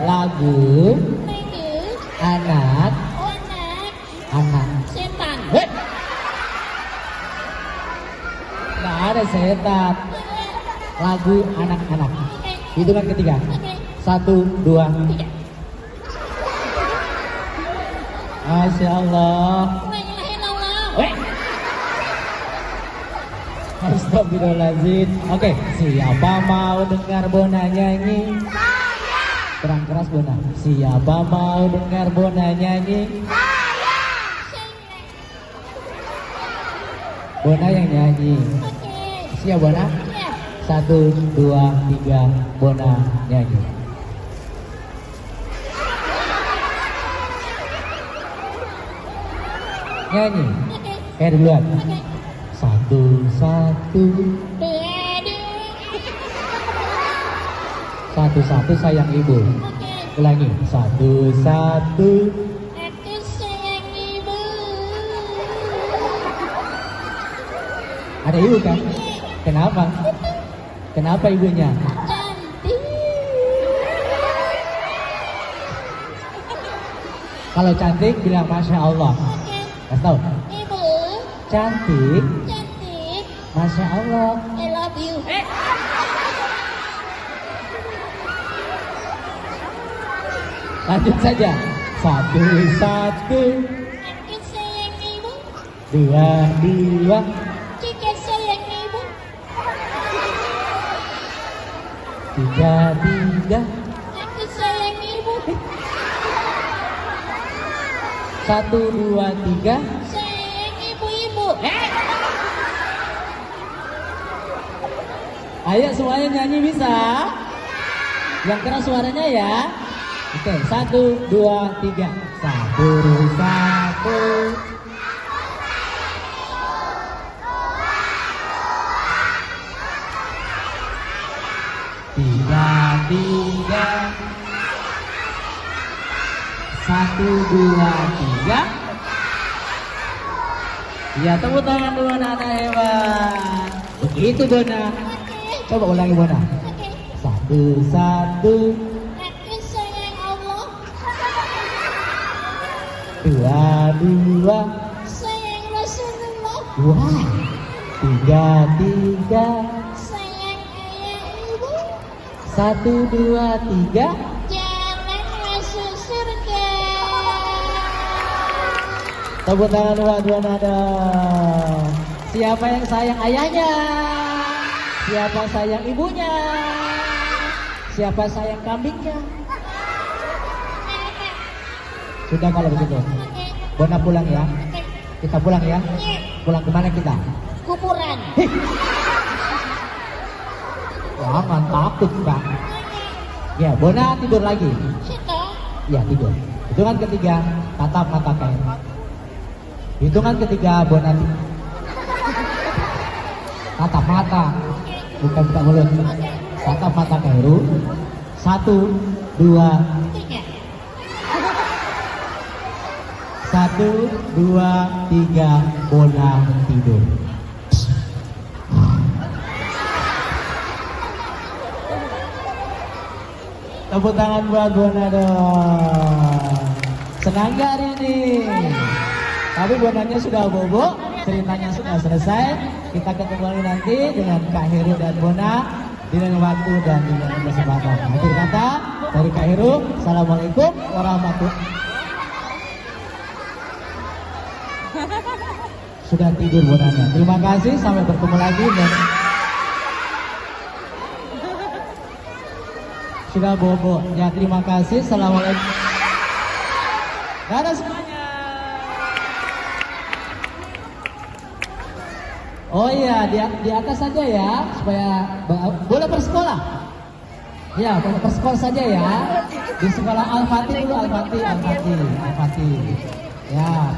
lagu anak setan. Nggak ada setan. Lagu anak-anak. Hitungan ketiga. 1, 2, 3. Masya Allah. Astagfirullahaladzim. Oke, siapa mau dengar Bona nyanyi? Saya. Kurang keras Bona. Siapa mau dengar Bona nyanyi? Saya. Bona yang nyanyi. Oke. Siap Bona? Ya. 1, 2, 3. Bona nyanyi. Nyanyi. Oke. Duluan. Oke. 1, 1. Dua. 1, 1 sayang ibu. Oke. Ulangi. 1, 1. Aku sayang ibu. Ada ibu kan? Kenapa? Kenapa ibunya? Cantik. Kalau cantik bilang Masya Allah. Oke. Kasih tahu. Ibu. Cantik, Cantik. Masya Allah. I love you. Lanjut saja. 1, 1. Aku sayang ibu. 2, 2. Jika sayang ibu. 3, 3. Aku sayang ibu. 1, 2, 3. Sayang ibu-ibu. Ayo semuanya nyanyi bisa? Yang keras suaranya ya. Oke, 1, 2, 3. 1, 1. Tiga, 1, 2, 3. Ya, tepuk tangan dulu anak-anak hebat. Begitu Bona. Coba ulangi Bona. Oke. 1, 1. Aku sayang Allah. 2, 2. Sayang Rasulullah. Wah. 3, 3. Sayang ayah ibu. 1, 2, 3. Jalan masuk surga. Tepuk tangan buat Bona dong. Siapa yang sayang ayahnya? Siapa sayang ibunya? Siapa sayang kambingnya? Sudah kalau begitu. Oke. Bona pulang ya. Oke. Kita pulang ya. Pulang kemana kita? Kuburan. Jangan takut Pak. Ya, Bona tidur lagi. Situ. Ya, tidur. Hitungan ketiga, tatap mata kain. Hitungan ketiga, Bona tatap mata, bukan buka mulut. Tatap mata Kairu. 1, 2. 3. 1, 2, 3. Bona tidur. Tepuk tangan buat Bona dong. Senang gak hari ini? Tapi Bonanya sudah bobo, ceritanya sudah selesai. Kita ketemu lagi nanti dengan Kak Heru dan Bona di lain waktu dan di lain kesempatan. Akhir kata dari Kak Heru, Assalamualaikum warahmatullahi. Sudah tidur Bonanya. Terima kasih, sampai bertemu lagi dan sudah bobo. Ya, terima kasih. Assalamualaikum. Dadah semuanya. Oh iya, di atas saja ya, supaya boleh bersekolah. Ya, boleh bersekolah saja ya. Di sekolah Al-Fatih dulu, Al-Fatih. Ya.